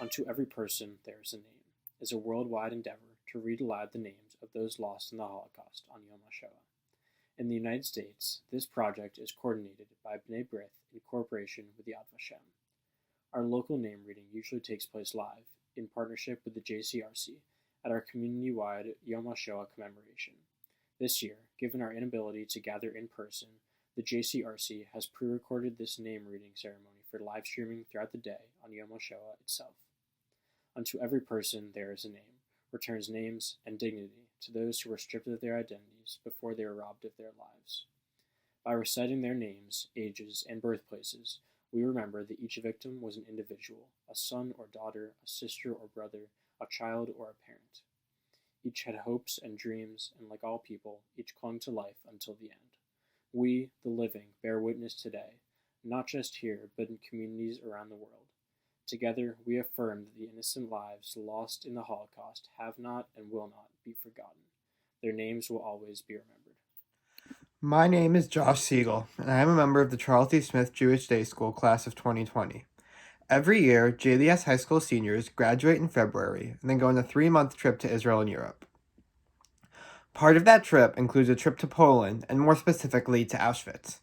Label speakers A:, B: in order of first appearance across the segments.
A: Unto every person there is a name, is a worldwide endeavor to read aloud the names of those lost in the Holocaust on Yom Ha'Shoah. In the United States, this project is coordinated by B'nai B'rith in cooperation with Yad Vashem. Our local name reading usually takes place live, in partnership with the JCRC, at our community-wide Yom Ha'Shoah commemoration. This year, given our inability to gather in person, the JCRC has pre-recorded this name reading ceremony for live streaming throughout the day on Yom Ha'Shoah itself. Unto every person there is a name, returns names and dignity to those who were stripped of their identities before they were robbed of their lives. By reciting their names, ages, and birthplaces, we remember that each victim was an individual, a son or daughter, a sister or brother, a child or a parent. Each had hopes and dreams, and like all people, each clung to life until the end. We, the living, bear witness today, not just here, but in communities around the world. Together, we affirm that the innocent lives lost in the Holocaust have not and will not be forgotten. Their names will always be remembered.
B: My name is Josh Siegel, and I am a member of the Charles E. Smith Jewish Day School class of 2020. Every year, JDS high school seniors graduate in February and then go on a 3-month trip to Israel and Europe. Part of that trip includes a trip to Poland, and more specifically to Auschwitz.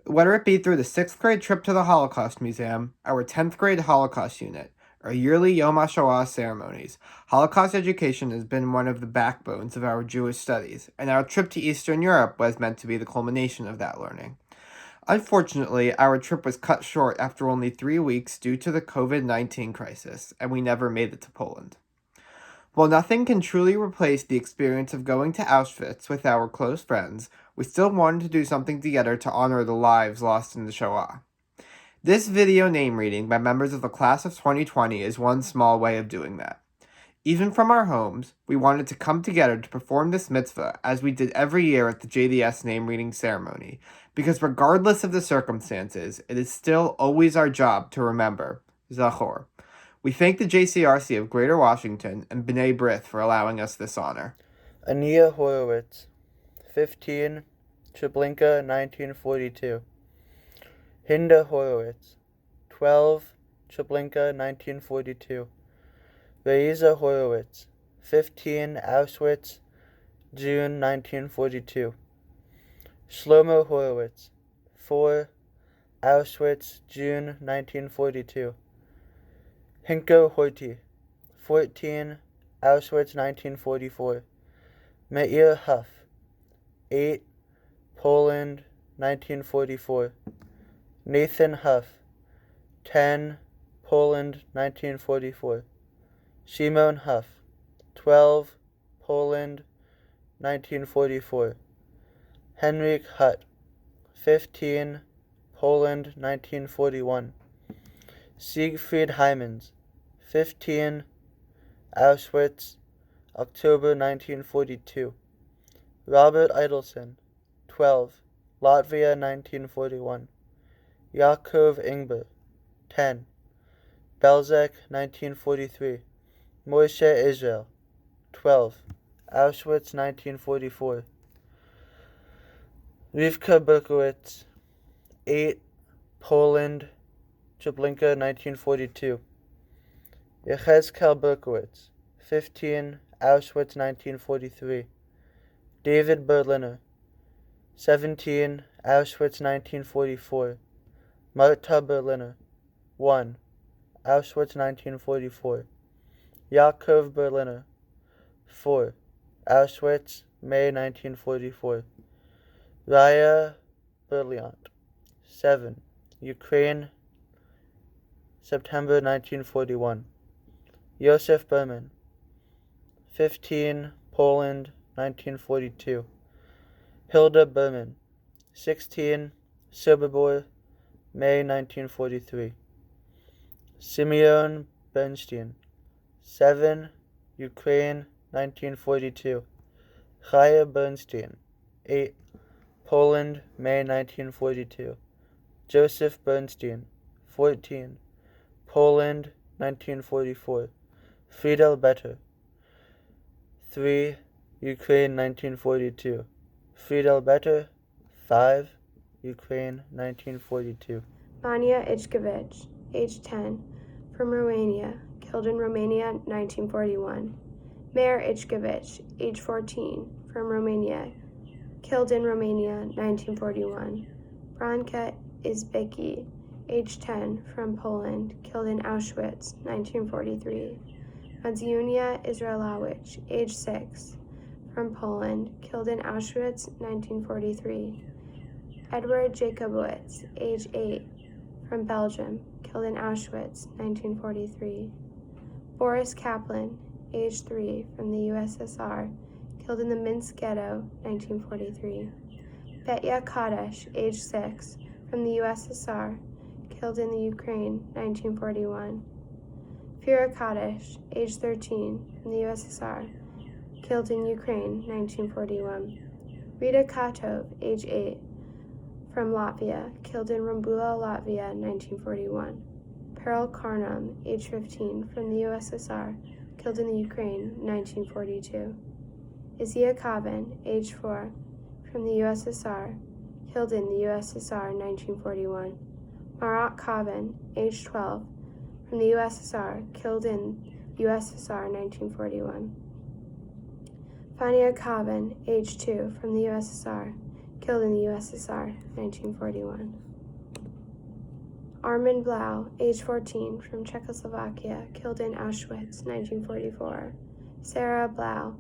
B: Whether it be through the 6th grade trip to the Holocaust Museum, our 10th grade Holocaust unit, or yearly Yom Ha'Shoah ceremonies, Holocaust education has been one of the backbones of our Jewish studies, and our trip to Eastern Europe was meant to be the culmination of that learning. Unfortunately, our trip was cut short after only 3 weeks due to the COVID-19 crisis, and we never made it to Poland. While nothing can truly replace the experience of going to Auschwitz with our close friends, we still wanted to do something together to honor the lives lost in the Shoah. This video name reading by members of the class of 2020 is one small way of doing that. Even from our homes, we wanted to come together to perform this mitzvah as we did every year at the JDS name reading ceremony, because regardless of the circumstances, it is still always our job to remember, Zachor. We thank the JCRC of Greater Washington and B'nai B'rith for allowing us this honor.
C: Ania Horowitz, 15, Treblinka, 1942. Hinda Horowitz, 12, Treblinka, 1942. Reiza Horowitz, 15, Auschwitz, June, 1942. Shlomo Horowitz, 4, Auschwitz, June, 1942. Hinko Horty, 14, Auschwitz, 1944. Meir Huff, 8, Poland, 1944. Nathan Huff, 10, Poland, 1944. Shimon Huff, 12, Poland, 1944. Henrik Hutt, 15, Poland, 1941. Siegfried Heimans, 15, Auschwitz, October 1942. Robert Idelson, 12, Latvia, 1941. Yaakov Ingber, 10, Belzec, 1943. Moshe Israel, 12, Auschwitz, 1944. Rivka Berkowitz, 8, Poland, Treblinka, 1942. Yechezkel Berkowitz, 15, Auschwitz, 1943. David Berliner, 17, Auschwitz, 1944. Marta Berliner, 1, Auschwitz, 1944. Yaakov Berliner, 4, Auschwitz, May, 1944. Raya Berliant, 7, Ukraine, September 1941. Yosef Berman, 15, Poland, 1942. Hilda Berman, 16, Sobibor, May 1943. Simeon Bernstein, 7, Ukraine, 1942. Chaya Bernstein, 8, Poland, May 1942. Joseph Bernstein, 14, Poland, 1944. Friedel Better, 3, Ukraine, 1942. Friedel Better, 5, Ukraine, 1942.
D: Vanya Ichkovich, age 10, from Romania, killed in Romania, 1941. Mayor Ichkevich, age 14, from Romania, killed in Romania, 1941. Branka Izbecki, age 10, from Poland, killed in Auschwitz, 1943. Madziunia Israelowicz, age 6, from Poland, killed in Auschwitz, 1943. Edward Jacobowitz, age 8, from Belgium, killed in Auschwitz, 1943. Boris Kaplan, age 3, from the USSR, killed in the Minsk Ghetto, 1943. Petya Kadesh, age 6, from the USSR, killed in the Ukraine, 1941. Fira Kadesh, age 13, from the USSR, killed in Ukraine, 1941. Rita Katov, age 8, from Latvia, killed in Rambula, Latvia, 1941. Peril Karnam, age 15, from the USSR, killed in the Ukraine, 1942. Izia Kavin, age 4, from the USSR, killed in the USSR, 1941. Marat Kavin, age 12, from the USSR, killed in USSR, 1941. Fania Kavin, age 2, from the USSR, killed in the USSR, 1941. Armin Blau, age 14, from Czechoslovakia, killed in Auschwitz, 1944. Sarah Blau,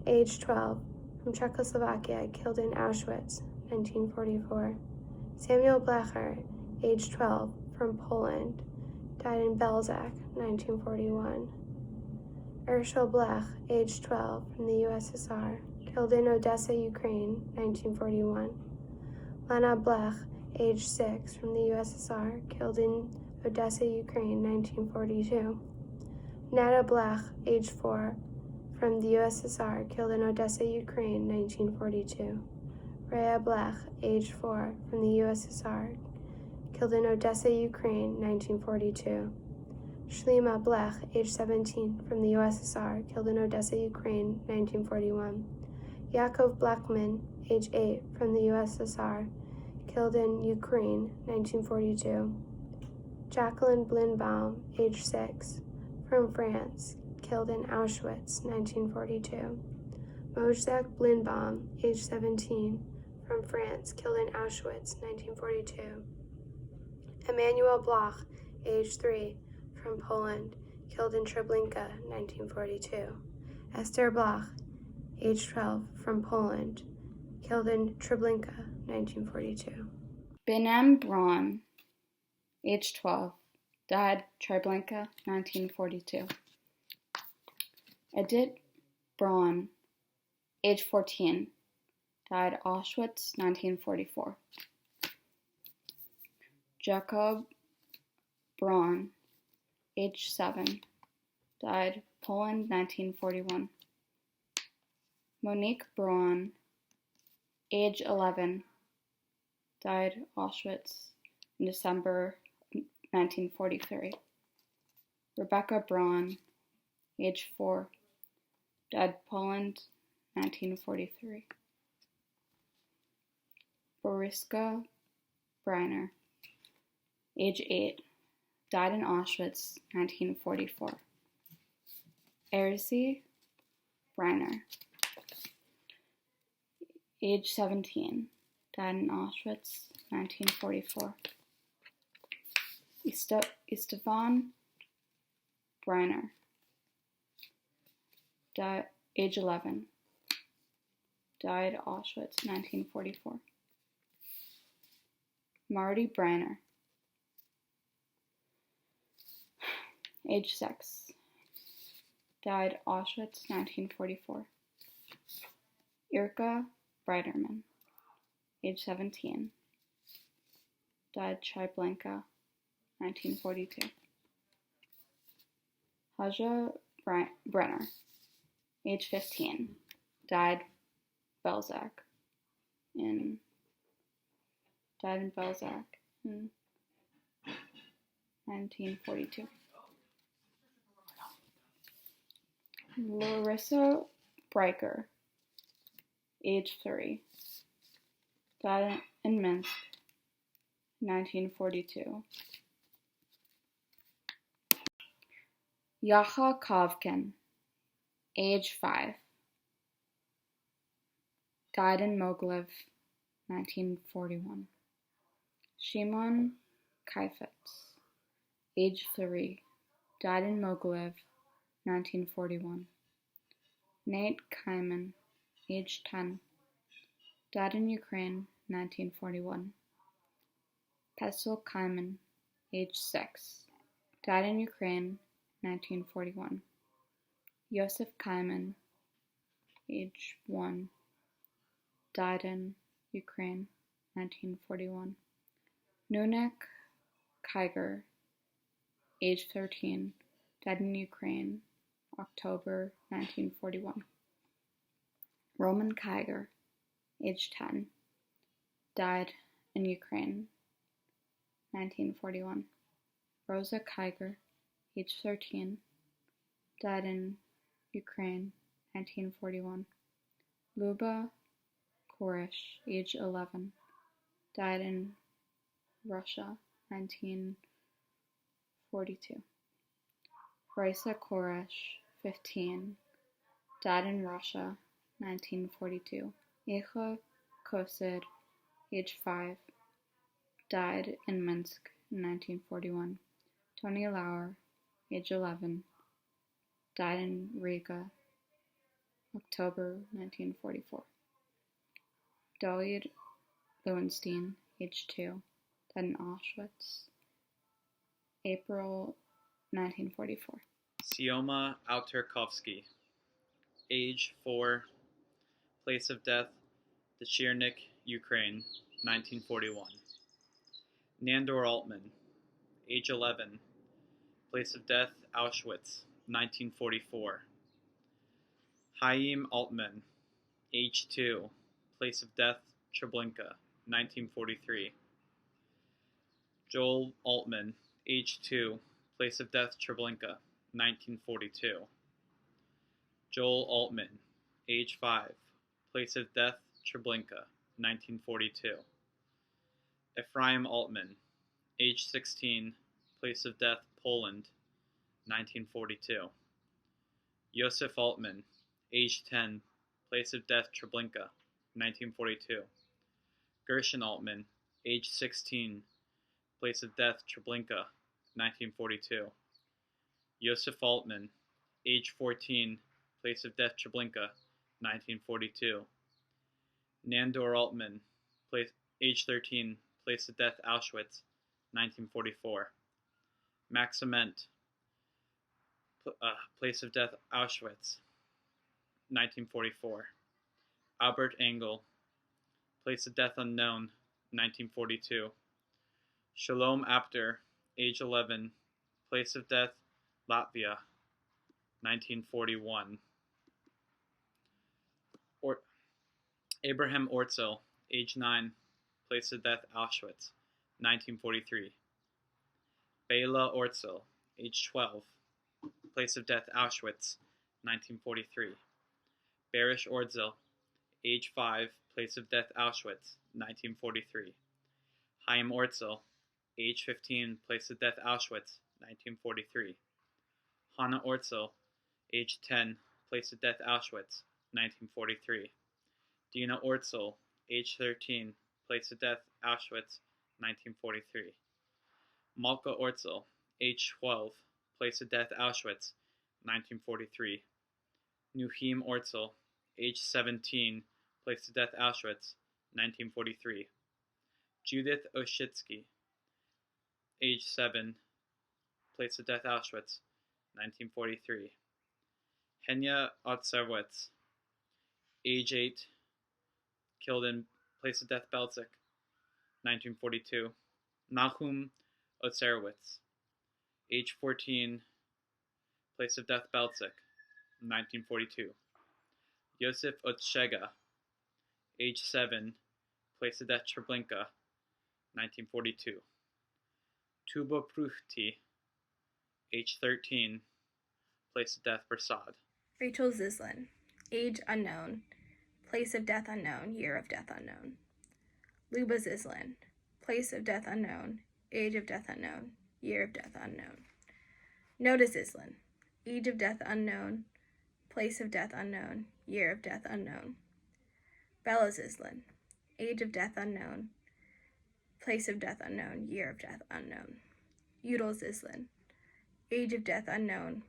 D: age 12, from Czechoslovakia, killed in Auschwitz, 1944. Samuel Blecher, age 12, from Poland, died in Belzec, 1941. Urshel Blech, age 12, from the USSR, killed in Odessa, Ukraine, 1941. Lena Blech, age 6, from the USSR, killed in Odessa, Ukraine, 1942. Nada Blech, age 4, from the USSR, killed in Odessa, Ukraine, 1942. Rhea Blech, age 4, from the USSR, killed in Odessa, Ukraine, 1942. Shlima Blech, age 17, from the USSR, killed in Odessa, Ukraine, 1941. Yakov Blackman, age 8, from the USSR, killed in Ukraine, 1942. Jacqueline Blinbaum, age 6, from France, killed in Auschwitz, 1942. Mojzek Blinbaum, age 17, from France, killed in Auschwitz, 1942. Emmanuel Bloch, age 3, from Poland, killed in Treblinka, 1942. Esther Bloch, age 12, from Poland, killed in Treblinka, 1942.
E: Benem Braun, age 12, died Treblinka, 1942. Edith Braun, age 14, died Auschwitz, 1944. Jacob Braun, age 7, died Poland, 1941. Monique Braun, age 11, died Auschwitz in December 1943. Rebecca Braun, age 4, died Poland, 1943. Boriska Breiner, age 8, died in Auschwitz, 1944. Erzi Breiner, age 17, died in Auschwitz, 1944. Istvan Breiner, died, age 11, died Auschwitz, 1944. Marty Breiner, age 6, died Auschwitz, 1944. Irka Breiterman, age 17, died Treblinka, 1942. Haja Brenner, age 15, died Belzec in 1942. Larissa Breiker, age 3, died in Minsk, 1942. Yaha Kovkin, age 5, died in Mogilev, 1941. Shimon Kaifetz, age 3, died in Mogilev, 1941. Nate Kaiman, age 10, died in Ukraine, 1941. Pesel Kaiman, age 6, died in Ukraine, 1941. Yosef Kaiman, age 1, died in Ukraine, 1941. Nunek Kiger, age 13, died in Ukraine, October 1941. Roman Kiger, age 10, died in Ukraine, 1941. Rosa Kiger, age 13, died in Ukraine, 1941. Luba Koresh, age 11, died in Russia, 1942. Raisa Koresh, 15, died in Russia, 1942. Echa Kosid, age 5, died in Minsk, 1941. Tony Lauer, age 11, died in Riga, October 1944. David Lowenstein, age 2, died in Auschwitz, April 1944.
F: Sioma Autarkovsky, age 4, place of death, Dechirnik, Ukraine, 1941. Nandor Altman, age 11, place of death, Auschwitz, 1944. Chaim Altman, age 2, place of death, Treblinka, 1943. Joel Altman, age 2, place of death, Treblinka, 1942. Joel Altman, age 5, place of death, Treblinka, 1942. Ephraim Altman, age 16, place of death, Poland, 1942. Yosef Altman, age 10, place of death, Treblinka, 1942. Gershon Altman, age 16, place of death, Treblinka, 1942. Yosef Altman, age 14, place of death, Treblinka, 1942. Nandor Altman, age 13, place of death, Auschwitz, 1944. Maximent, place of death, Auschwitz, 1944. Albert Engel, place of death unknown, 1942. Shalom Apter, age 11, place of death, Latvia, 1941. Abraham Ortzel, age 9, place of death, Auschwitz, 1943. Bela Ortzel, age 12, place of death, Auschwitz, 1943. Barish Ortzel, age 5, place of death, Auschwitz, 1943. Chaim Ortzel, age 15, place of death, Auschwitz, 1943. Hannah Ortzel, age 10, place of death, Auschwitz, 1943. Dina Ortzel, age 13, place of death, Auschwitz, 1943. Malka Ortzel, age 12, place of death, Auschwitz, 1943. Nuhim Ortzel, age 17, place of death, Auschwitz, 1943. Judith Oshitsky, age 7, place of death, Auschwitz, 1943. Henya Otsarwitz, age 8, killed in place of death, Belzec, 1942. Nahum Otsarwitz, age 14, place of death, Belzec, 1942. Yosef Otshega, age 7, place of death, Treblinka, 1942. Tuba Pruhti, age 13, place of death, Bersad.
D: Rachel Zislin, age unknown, place of death unknown, year of death unknown. Luba Zislin, place of death unknown, age of death unknown, year of death unknown. Noda Zislin, age of death unknown, place of death unknown, year of death unknown. Bella's Island, age of death unknown, place of death unknown, year of death unknown. Udel's Island, age of death unknown,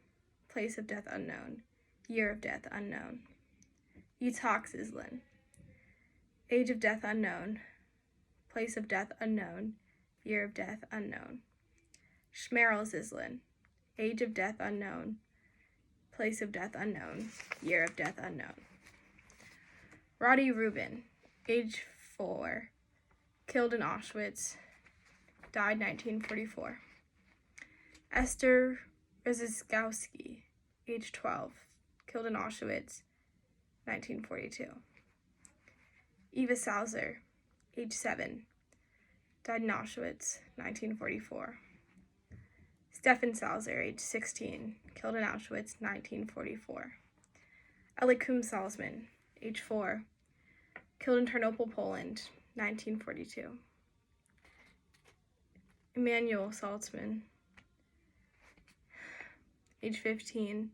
D: place of death unknown, year of death unknown. Utah's Island, age of death unknown, place of death unknown, year of death unknown. Schmerel's Island, age of death unknown, place of death unknown, year of death unknown. Roddy Rubin, age 4, killed in Auschwitz, died 1944. Esther Rzeskowski, age 12, killed in Auschwitz, 1942. Eva Salzer, age 7, died in Auschwitz, 1944. Stefan Salzer, age 16, killed in Auschwitz, 1944. Eliakim Salzman, age 4, killed in Ternopil, Poland, 1942. Emanuel Salzman, age 15,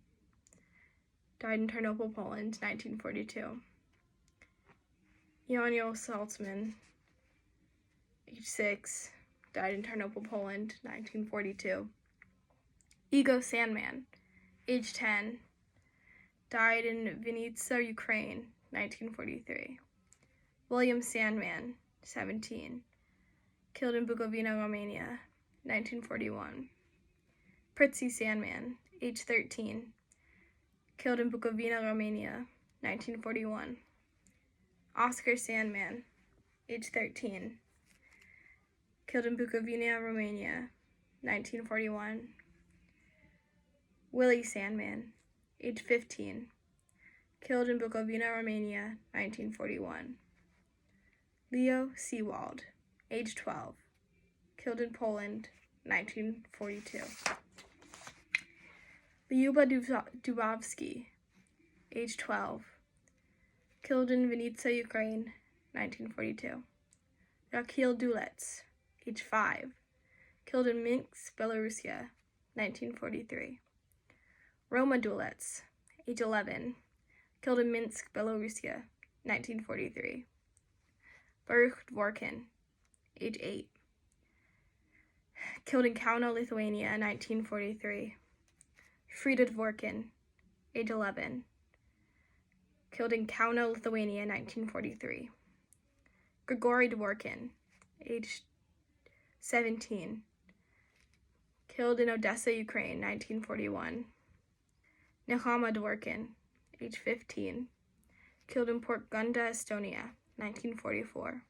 D: died in Ternopil, Poland, 1942. Emanuel Salzman, age 6, died in Ternopil, Poland, 1942. Igor Sandman, age 10, died in Vinnytsia, Ukraine, 1943. William Sandman, 17, killed in Bukovina, Romania, 1941. Pritzi Sandman, age 13, killed in Bukovina, Romania, 1941. Oscar Sandman, age 13, killed in Bukovina, Romania, 1941. Willie Sandman, age 15, killed in Bukovina, Romania, 1941. Leo Seawald, age 12, killed in Poland, 1942. Lyuba Dubovsky, age 12, killed in Vinnytsia, Ukraine, 1942. Rakhil Dulets, age 5, killed in Minsk, Belarusia, 1943. Roma Dulets, age 11, killed in Minsk, Belarusia, 1943. Baruch Dvorkin, age 8, killed in Kauno, Lithuania, 1943. Frida Dvorkin, age 11, killed in Kauno, Lithuania, 1943. Grigory Dvorkin, age 17, killed in Odessa, Ukraine, 1941. Nehama Dvorkin, age 15, killed in Port Gunda, Estonia, 1944.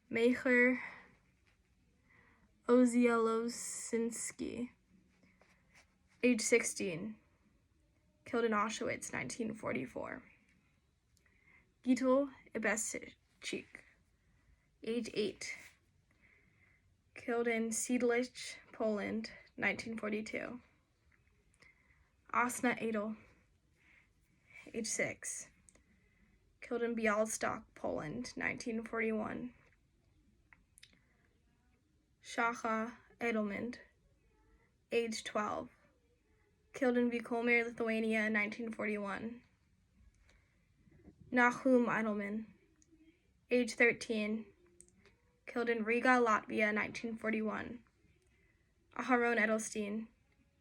D: Mecher Ozielowsinski, age 16, killed in Auschwitz, 1944. Gitul Ibeschik, age 8, killed in Siedlce, Poland, 1942. Asna Adel, age 6, killed in Bialystok, Poland, 1941. Shacha Edelman, age 12, killed in Vykomir, Lithuania, 1941. Nahum Edelman, age 13, killed in Riga, Latvia, 1941. Aharon Edelstein,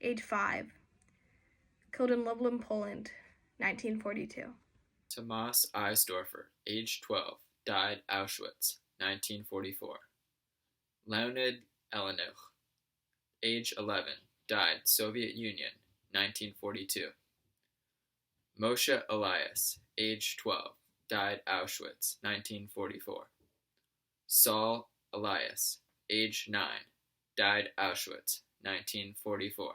D: age 5, killed in Lublin, Poland, 1942.
G: Tomas Eisdorfer, age 12, died Auschwitz, 1944. Leonid Elenuch, age 11, died Soviet Union, 1942. Moshe Elias, age 12, died Auschwitz, 1944. Saul Elias, age 9, died Auschwitz, 1944.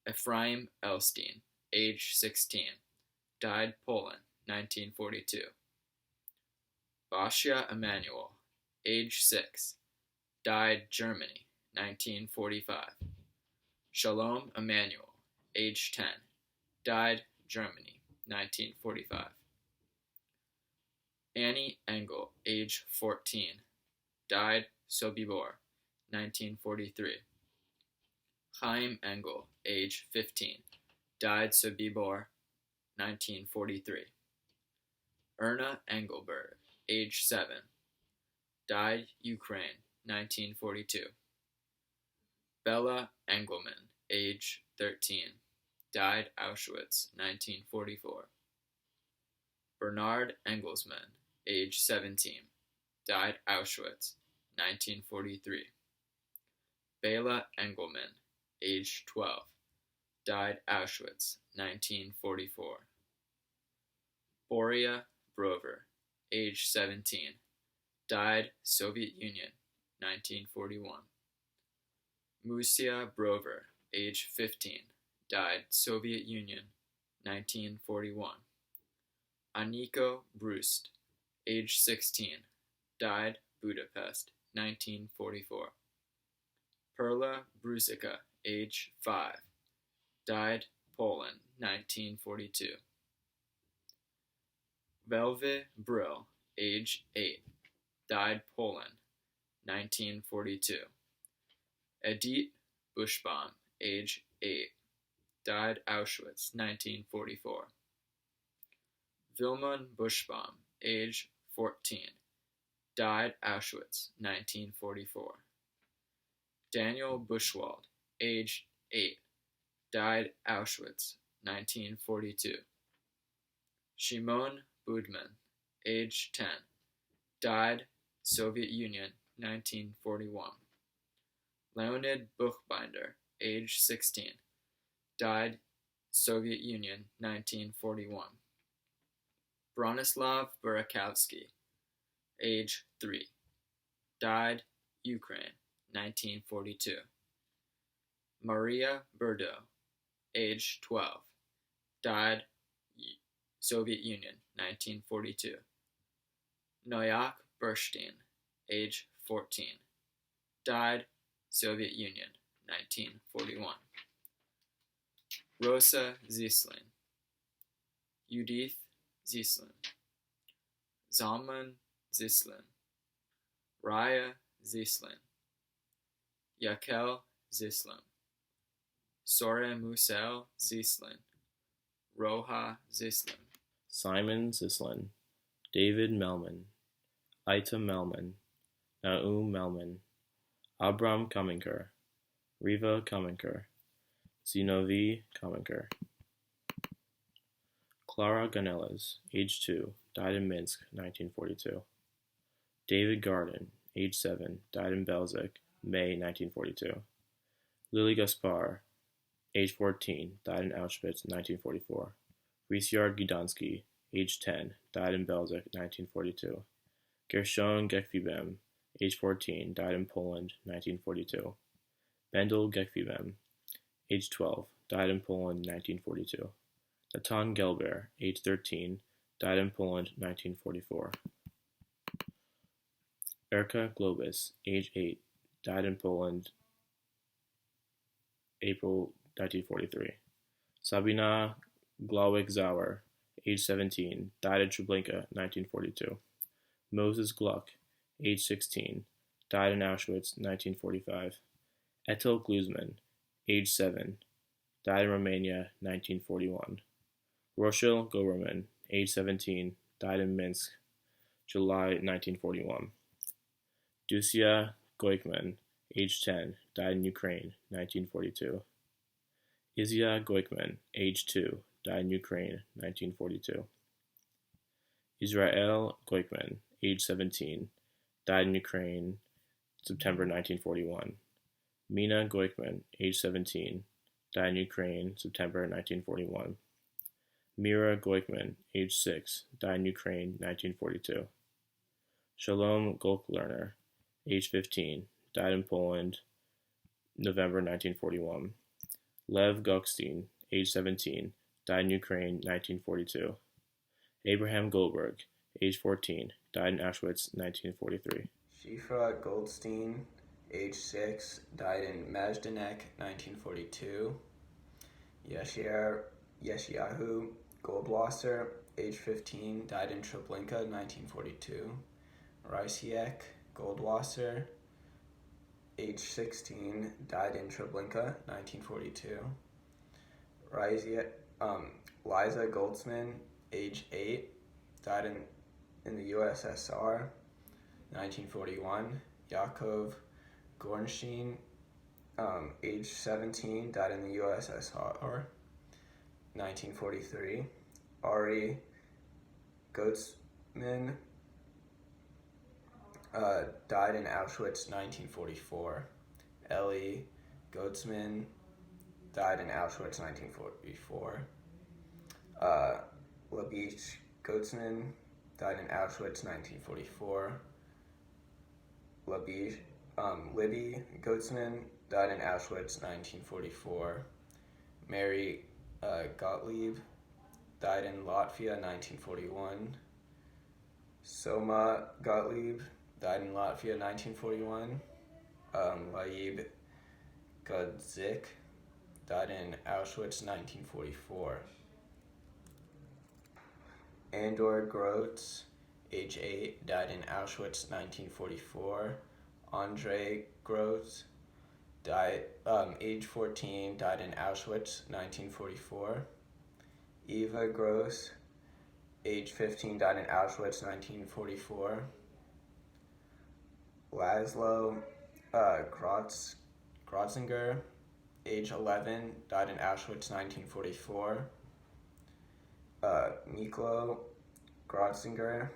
G: Ephraim Elstein, age 16, died Poland, 1942. Basia Emanuel, age 6, died Germany, 1945. Shalom Emanuel, age 10, died Germany, 1945. Annie Engel, age 14, died Sobibor, 1943. Chaim Engel, age 15, died Sobibor, 1943. Erna Engelberg, age 7, died Ukraine, 1942. Bella Engelman, age 13, died Auschwitz, 1944. Bernard Engelsman, age 17, died Auschwitz, 1943. Bela Engelman, age 12, died Auschwitz, 1944. Boria Brover, age 17, died Soviet Union, 1941. Musia Brover, age 15, died Soviet Union, 1941. Aniko Brust, age 16, died Budapest, 1944. Perla Brusica, age 5, died Poland, 1942. Velve Brill, age 8, died Poland, 1942. Edith Buschbaum, age 8, died Auschwitz, 1944. Vilmon Buschbaum, age 14, died Auschwitz, 1944. Daniel Buchwald, age 8, died Auschwitz, 1942. Shimon Budman, age 10, died Soviet Union, 1941. Leonid Buchbinder, age 16, died Soviet Union, 1941. Bronislav Burakovsky, age 3, died Ukraine, 1942. Maria Burdo, age 12, died Soviet Union, 1942. Noyak Burstein, age 14, died Soviet Union, 1941. Rosa Zieslin, Judith Zieslin, Zalman Zieslin, Raya Zieslin, Yakel Zieslin, Sore Musel Zieslin, Roha Zieslin.
H: Simon Zislin, David Melman, Ita Melman, Naum Melman, Abram Kamenker, Riva Kamenker, Zinovi Kamenker. Clara Ganeles, age 2, died in Minsk, 1942. David Garden, age 7, died in Belzec, May 1942. Lily Gaspar, age 14, died in Auschwitz, 1944. Rysiard Gdansky, age 10, died in Belzec, 1942. Gershon Gekvibem, age 14, died in Poland, 1942. Mendel Gekvibem, age 12, died in Poland, 1942. Natan Gelber, age 13, died in Poland, 1944. Erka Globus, age 8, died in Poland, April 1943. Sabina Glawick-Zauer, age 17, died in Treblinka, 1942. Moses Gluck, age 16, died in Auschwitz, 1945. Etel Gluzman, age 7, died in Romania, 1941. Rochelle Goberman, age 17, died in Minsk, July 1941. Dusia Goikman, age 10, died in Ukraine, 1942. Izia Goikman, age 2, died in Ukraine, 1942. Israel Goikman, age 17, died in Ukraine, September 1941. Mina Goikman, age 17, died in Ukraine, September 1941. Mira Goikman, age 6, died in Ukraine, 1942. Shalom Golklerner, age 15, died in Poland, November 1941. Lev Gokstein, age 17, died in Ukraine, 1942. Abraham Goldberg, age 14, died in Auschwitz, 1943.
I: Shifra Goldstein, age 6, died in Majdanek, 1942. Yeshiyahu Goldwasser, age 15, died in Treblinka, 1942. Rysiek Goldwasser, age 16, died in Treblinka, 1942. Liza Goldsman, age 8, died in the USSR, 1941. Yakov Gornstein, age 17, died in the USSR, 1943. Ari Goetzman, died in Auschwitz, 1944. Ellie Goetzman, died in Auschwitz, 1944. Labich Goetzman, died in Auschwitz, 1944. Libby Goetzman, died in Auschwitz, 1944. Mary Gottlieb, died in Latvia, 1941. Soma Gottlieb, died in Latvia, 1941. Laib Gudzik, died in Auschwitz, 1944. Andor Grotz, age 8, died in Auschwitz, 1944. Andre Grotz, died, age 14, died in Auschwitz, 1944. Eva Gross, age 15, died in Auschwitz, 1944. Laszlo Grotzinger, age 11, died in Auschwitz, 1944. Miklo Grotzinger,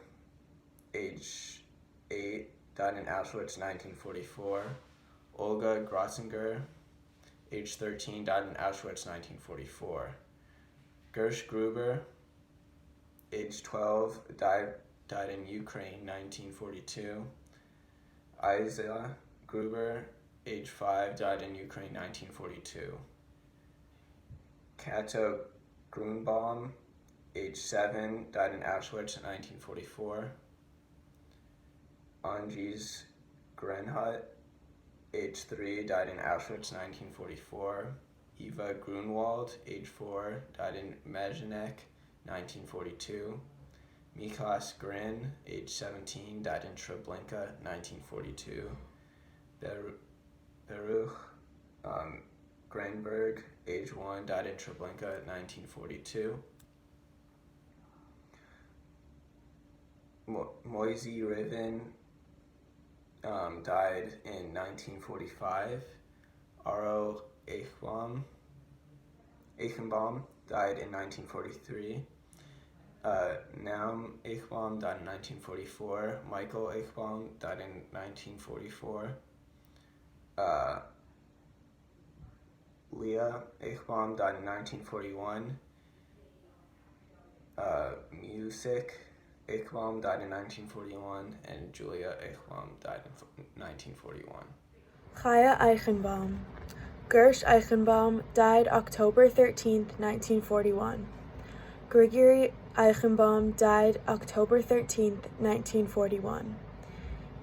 I: age 8, died in Auschwitz, 1944. Olga Grotzinger, age 13, died in Auschwitz, 1944. Gersh Gruber, age 12, died in Ukraine, 1942. Isaiah Gruber, age 5, died in Ukraine, 1942. Kato Grunbaum, age 7, died in Auschwitz, 1944. Anjis Grenhut, age 3, died in Auschwitz, 1944. Eva Grunwald, age 4, died in Majdanek, 1942. Miklas Grin, age 17, died in Treblinka, 1942. Baruch Grenberg, age 1, died in Treblinka, 1942. Moisey Riven, died in 1945. Aro Eichenbaum, died in 1943. Naum Eichbaum, died in 1944. Michael Eichbaum, died in 1944. Leah Eichbaum, died in 1941. Music Eichbaum, died in 1941, and Julia Eichbaum, died in 1941.
J: Chaya Eichenbaum. Gersh Eichenbaum died October 13, 1941. Grigory Eichenbaum died October 13, 1941.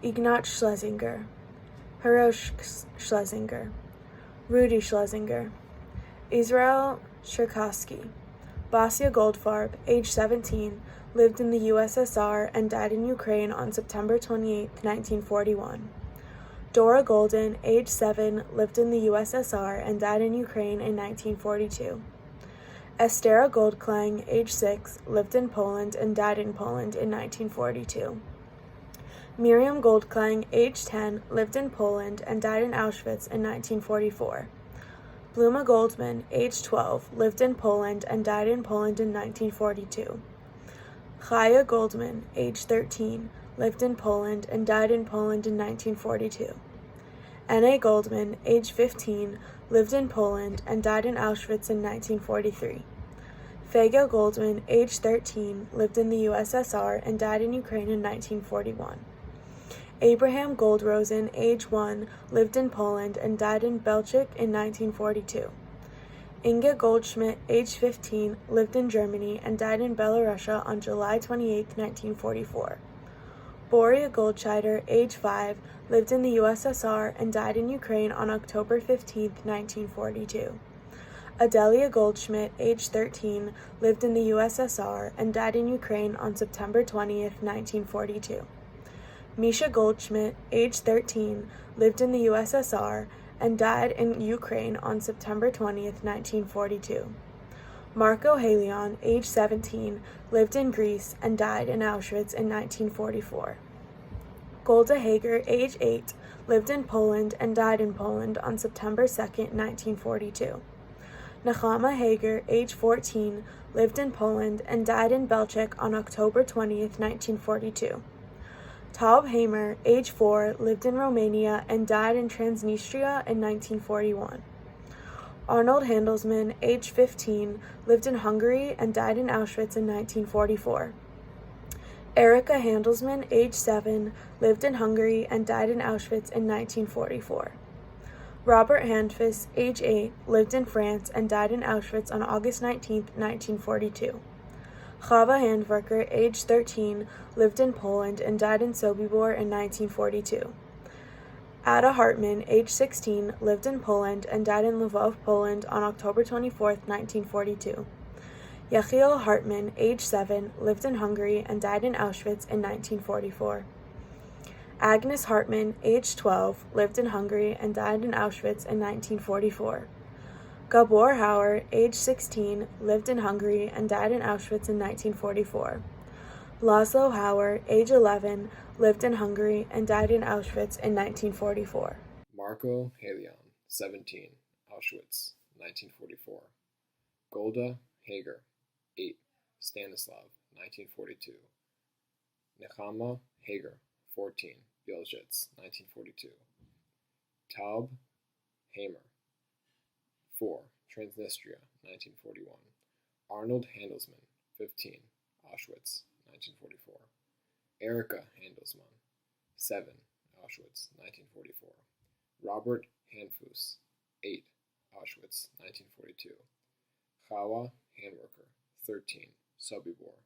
J: Ignat Schlesinger. Hirosh Schlesinger. Rudy Schlesinger. Israel Cherkasky. Basia Goldfarb, age 17, lived in the USSR and died in Ukraine on September 28, 1941. Dora Golden, age 7, lived in the USSR and died in Ukraine in 1942. Estera Goldklang, age 6, lived in Poland and died in Poland in 1942. Miriam Goldklang, age 10, lived in Poland and died in Auschwitz in 1944. Bluma Goldman, age 12, lived in Poland and died in Poland in 1942. Chaya Goldman, age 13, lived in Poland and died in Poland in 1942. N.A. Goldman, age 15, lived in Poland and died in Auschwitz in 1943. Fagel Goldman, age 13, lived in the USSR and died in Ukraine in 1941. Abraham Goldrosen, age 1, lived in Poland and died in Belchik in 1942. Inge Goldschmidt, age 15, lived in Germany and died in Belarusia on July 28, 1944. Boria Goldscheider, age 5, lived in the USSR and died in Ukraine on October 15, 1942. Adelia Goldschmidt, age 13, lived in the USSR and died in Ukraine on September 20, 1942. Misha Goldschmidt, age 13, lived in the USSR and died in Ukraine on September 20th, 1942. Marco Halion, age 17, lived in Greece and died in Auschwitz in 1944. Golda Hager, age 8, lived in Poland and died in Poland on September 2nd, 1942. Nechama Hager, age 14, lived in Poland and died in Belchik on October 20th, 1942. Taub Hamer, age 4, lived in Romania and died in Transnistria in 1941. Arnold Handelsman, age 15, lived in Hungary and died in Auschwitz in 1944. Erika Handelsman, age 7, lived in Hungary and died in Auschwitz in 1944. Robert Handfuss, age 8, lived in France and died in Auschwitz on August 19, 1942. Chava Handwerker, age 13, lived in Poland and died in Sobibor in 1942. Ada Hartman, age 16, lived in Poland and died in Lvov, Poland on October 24, 1942. Yechiel Hartman, age 7, lived in Hungary and died in Auschwitz in 1944. Agnes Hartman, age 12, lived in Hungary and died in Auschwitz in 1944. Gabor Hauer, age 16, lived in Hungary and died in Auschwitz in 1944. Laszlo Hauer, age 11, lived in Hungary and died in Auschwitz in 1944.
K: Marco Halion, 17, Auschwitz, 1944. Golda Hager, 8, Stanislav, 1942. Nechama Hager, 14, Bielschitz, 1942. Taub Hamer, 4, Transnistria, 1941. Arnold Handelsman, 15, Auschwitz, 1944. Erika Handelsman, 7, Auschwitz, 1944. Robert Handfuss, 8, Auschwitz, 1942. Chava Handwerker, 13, Sobibor,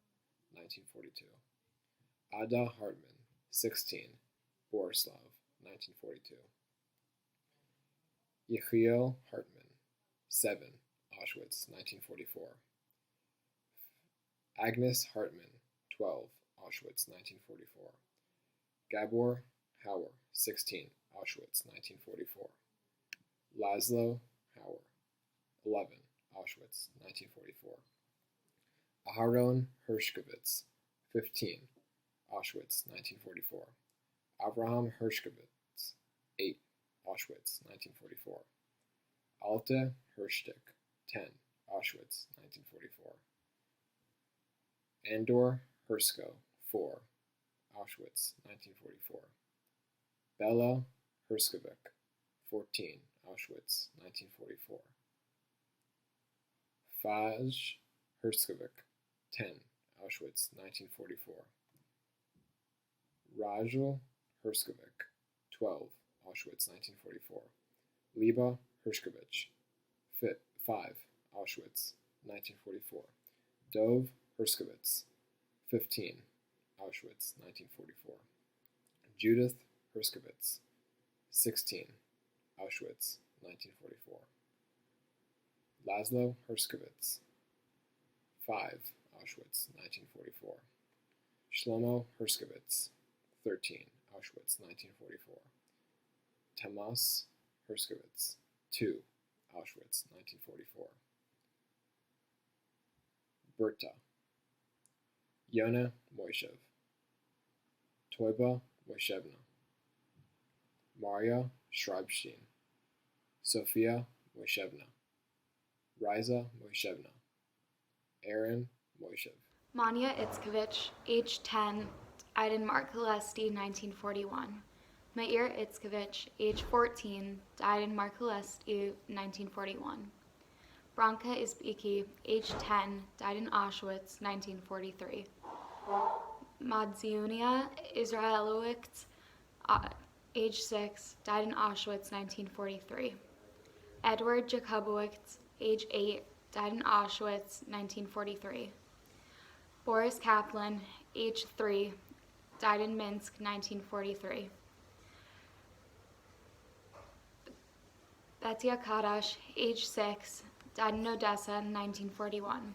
K: 1942. Ada Hartman, 16, Borislav, 1942. Yechiel Hartman, 7, Auschwitz, 1944. Agnes Hartman, 12, Auschwitz, 1944. Gabor Hauer, 16, Auschwitz, 1944. Laszlo Hauer, 11, Auschwitz, 1944. Aharon Hershkovitz, 15, Auschwitz, 1944. Abraham Hershkovitz, 8, Auschwitz, 1944. Alte Hirschstick, 10, Auschwitz, 1944. Andor Hersko, 4, Auschwitz, 1944. Bella Herskovic, 14, Auschwitz, 1944. Faj Herskovic, 10, Auschwitz, 1944. Rajul Herskovic, 12, Auschwitz, 1944. Liba Hershkovich, 5, Auschwitz, 1944. Dov Herskovitz, 15, Auschwitz, 1944. Judith Herskovitz, 16, Auschwitz, 1944. Laszlo Herskovitz, 5, Auschwitz, 1944. Shlomo Herskovitz, 13, Auschwitz, 1944. Tamas Herskovitz, 2, Auschwitz, 1944. Berta Yona Moishev, Toiba Moishevna, Maria Schreibstein, Sophia Moishevna, Riza Moishevna, Aaron Moishev.
L: Manya Itzkovich, age 10, died in Markolesti, 1941. Meir Itzkovich, age 14, died in Markolesti, 1941. Branka Izbiki, age 10, died in Auschwitz, 1943. Madzionia Israelowicz, age 6, died in Auschwitz, 1943. Edward Jakubowicz, age 8, died in Auschwitz, 1943. Boris Kaplan, age 3, died in Minsk, 1943. Betya Kadash, age 6, died in Odessa, 1941.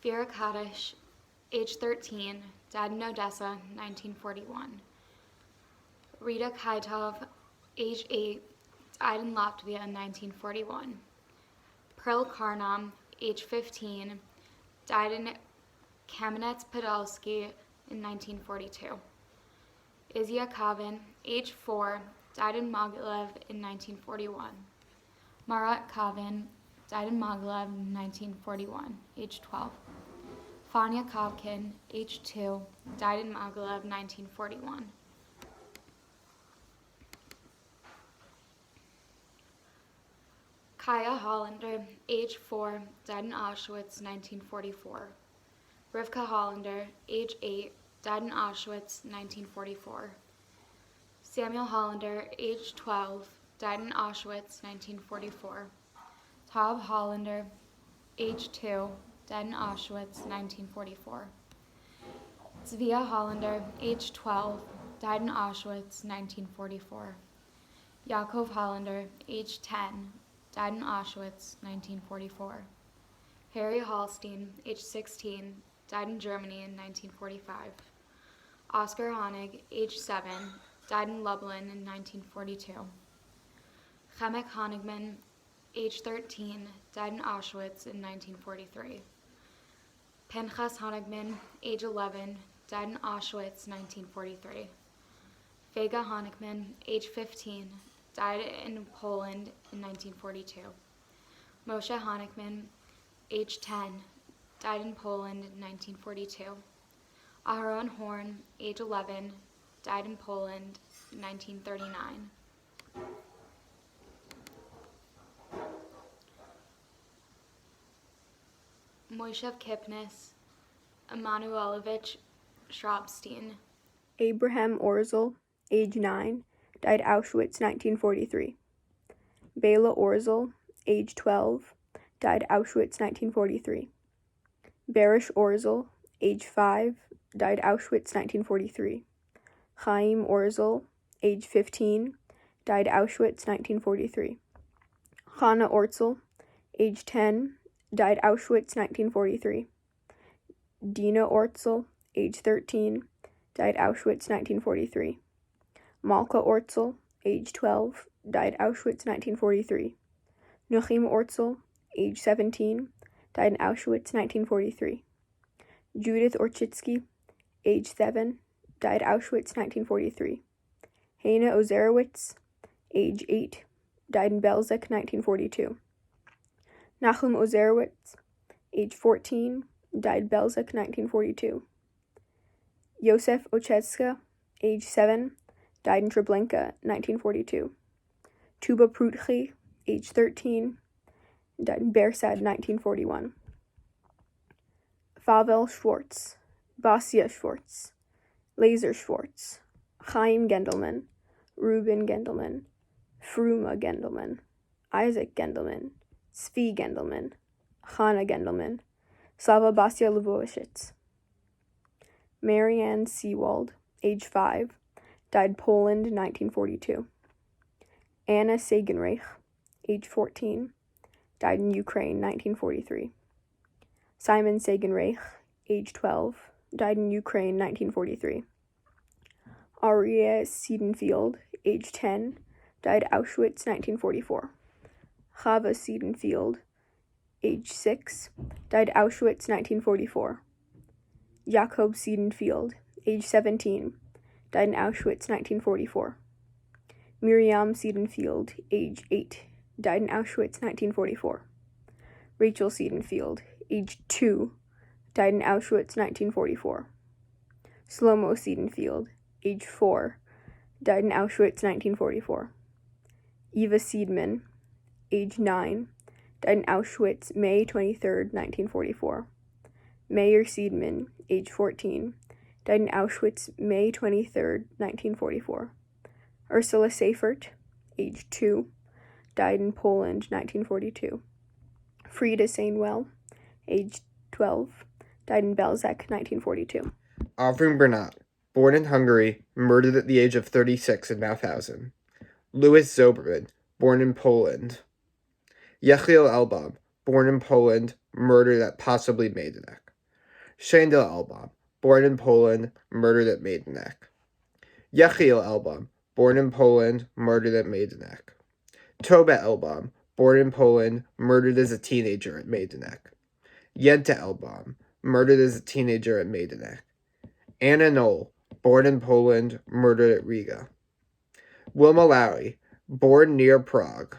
L: Vera Kadash, age 13, died in Odessa, 1941. Rita Kaitov, age 8, died in Latvia in 1941. Pearl Karnam, age 15, died in Kamenets-Podilsky in 1942. Izia Kavin, age 4, died in Mogilev in 1941. Marat Kavin died in Mogilev in 1941, age 12. Fania Kovkin, age 2, died in Mogilev 1941. Kaya Hollander, age 4, died in Auschwitz 1944. Rivka Hollander, age 8, died in Auschwitz 1944. Samuel Hollander, age 12, died in Auschwitz 1944. Taub Hollander, age 2, died in Auschwitz 1944. Zvia Hollander, age 12, died in Auschwitz 1944. Yakov Hollander, age 10, died in Auschwitz 1944. Harry Hallstein, age 16, died in Germany in 1945. Oscar Honig, age 7, died in Lublin in 1942. Chemek Honigman, age 13, died in Auschwitz in 1943. Pinchas Honigman, age 11, died in Auschwitz 1943. Vega Honigman, age 15, died in Poland in 1942. Moshe Honigman, age 10, died in Poland in 1942. Aharon Horn, age 11, died in Poland in 1939. Moishev Kipnis, Emanuelovich Shrobstein.
M: Abraham Orzel, age 9, died Auschwitz 1943. Bela Orzel, age 12, died Auschwitz 1943. Barish Orzel, age 5, died Auschwitz 1943. Chaim Orzel, age 15, died Auschwitz 1943. Chana Orzel, age 10, died Auschwitz 1943. Dina Orzel, age 13, died Auschwitz 1943. Malka Orzel, age 12, died Auschwitz 1943. Nuchim Orzel, age 17, died in Auschwitz 1943. Judith Orchitsky, age 7, died Auschwitz 1943. Hana Ozerowitz, age 8, died in Belzec 1942. Nachum Ozerowitz, age 14, died Belzec 1942. Yosef Ochezka, age 7, died in Treblinka 1942. Tuba Prutchi, age 13, died in Bersad 1941. Pavel Schwartz, Basia Schwartz, Laser Schwartz, Chaim Gendelman, Reuben Gendelman, Fruma Gendelman, Isaac Gendelman, Zvi Gendelman, Chana Gendelman, Slava Basia Lvovishitz. Marianne Seawald, age 5, died Poland 1942. Anna Sagenreich, age 14, died in Ukraine 1943. Simon Sagenreich, age 12, died in Ukraine 1943. Aria Siedenfield, age 10, died Auschwitz 1944. Chava Siedenfield, age 6, died Auschwitz 1944. Jakob Siedenfield, age 17, died in Auschwitz 1944. Miriam Siedenfield, age 8, died in Auschwitz 1944. Rachel Siedenfield, age 2, died in Auschwitz 1944. Slomo Siedenfield, age 4, died in Auschwitz 1944. Eva Seidman, age 9, died in Auschwitz May 23, 1944. Meir Seidman, age 14, died in Auschwitz May 23, 1944. Ursula Seifert, age 2, died in Poland 1942. Frida Sainwell, age 12, died in Belzec 1942.
B: Avram Bernat, born in Hungary, murdered at the age of 36 in Mauthausen. Louis Zoberman, born in Poland. Yechiel Elbaum, born in Poland, murdered at possibly Majdanek. Shandel Elbaum, born in Poland, murdered at Majdanek. Yechiel Elbaum, born in Poland, murdered at Majdanek. Toba Elbaum, born in Poland, murdered as a teenager at Majdanek. Yenta Elbaum, murdered as a teenager at Majdanek. Anna Knoll, born in Poland, murdered at Riga. Wilma Lowry, born near Prague.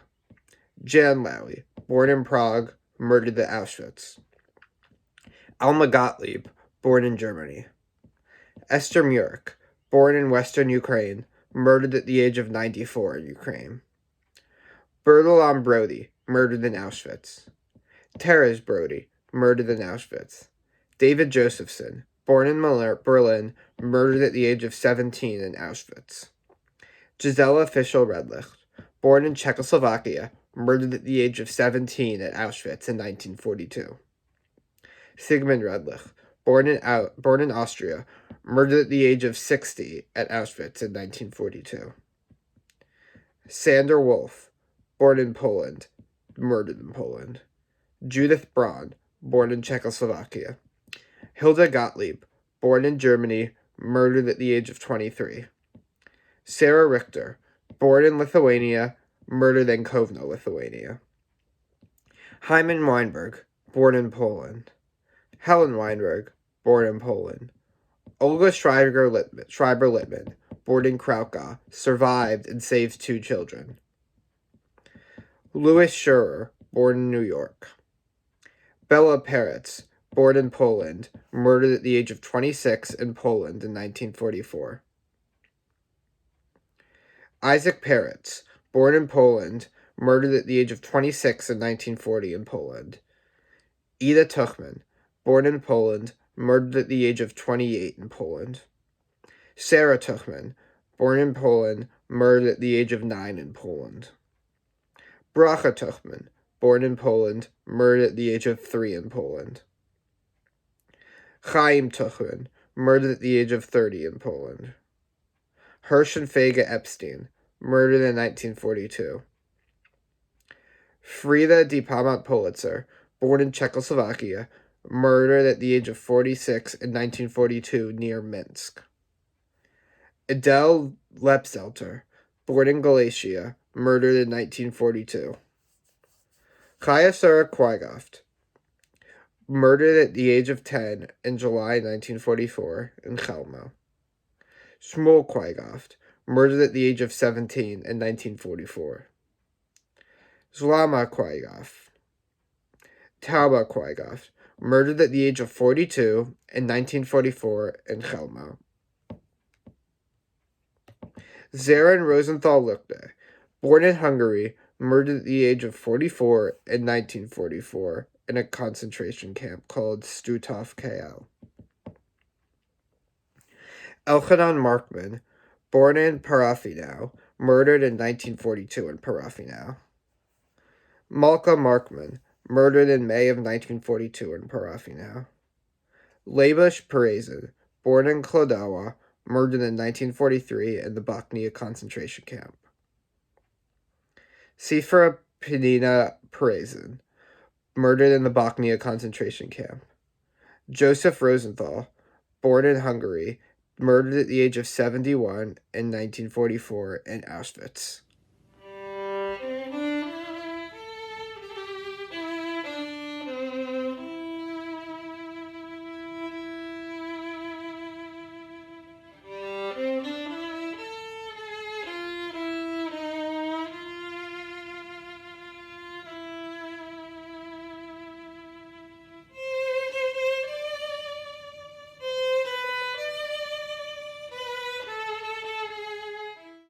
B: Jan Lowry, born in Prague, murdered at Auschwitz. Alma Gottlieb, born in Germany. Esther Murek, born in western Ukraine, murdered at the age of 94 in Ukraine. Bertalan Brody, murdered in Auschwitz. Teres Brody, murdered in Auschwitz. David Josephson, born in Berlin, murdered at the age of 17 in Auschwitz. Gisela Fischel-Redlich, born in Czechoslovakia, murdered at the age of 17 at Auschwitz in 1942. Sigmund Redlich, born in Austria, murdered at the age of 60 at Auschwitz in 1942. Sander Wolf, born in Poland, murdered in Poland. Judith Braun, born in Czechoslovakia. Hilda Gottlieb, born in Germany, murdered at the age of 23. Sarah Richter, born in Lithuania, murdered in Kovno, Lithuania. Hyman Weinberg, born in Poland. Helen Weinberg, born in Poland. Olga Schreiber-Littman, born in Krakow, survived and saved 2 children. Louis Schurer, born in New York. Bella Peretz, born in Poland, murdered at the age of 26 in Poland in 1944. Isaac Peretz, born in Poland, murdered at the age of 26 in 1940 in Poland. Ida Tuchman, born in Poland, murdered at the age of 28 in Poland. Sarah Tuchman, born in Poland, murdered at the age of 9 in Poland. Bracha Tuchman, born in Poland, murdered at the age of 3 in Poland. Chaim Tuchman, murdered at the age of 30 in Poland. Hirsch and Fega Epstein, murdered in 1942. Frida Dipamat Politzer, born in Czechoslovakia, murdered at the age of 46 in 1942 near Minsk. Adele Lepselter, born in Galicia, murdered in 1942. Chaya Sarah Quaigoft, murdered at the age of 10 in July 1944 in Chelmo. Shmuel Quaigoft, murdered at the age of 17 in 1944. Zlama Quaigoft. Tauba Quaigoft, murdered at the age of 42 in 1944 in Chelmo. Zaran Rosenthal Luchte, born in Hungary, murdered at the age of 44 in 1944 in a concentration camp called Stutthof KL. Elchanan Markman, born in Parafinau, murdered in 1942 in Parafinau. Malka Markman, murdered in May of 1942 in Parafinau. Leibush Perezin, born in Klodawa, murdered in 1943 in the Bochnia concentration camp. Sifra Penina Perezin, murdered in the Bochnia concentration camp. Joseph Rosenthal, born in Hungary, murdered at the age of 71 in 1944 in Auschwitz.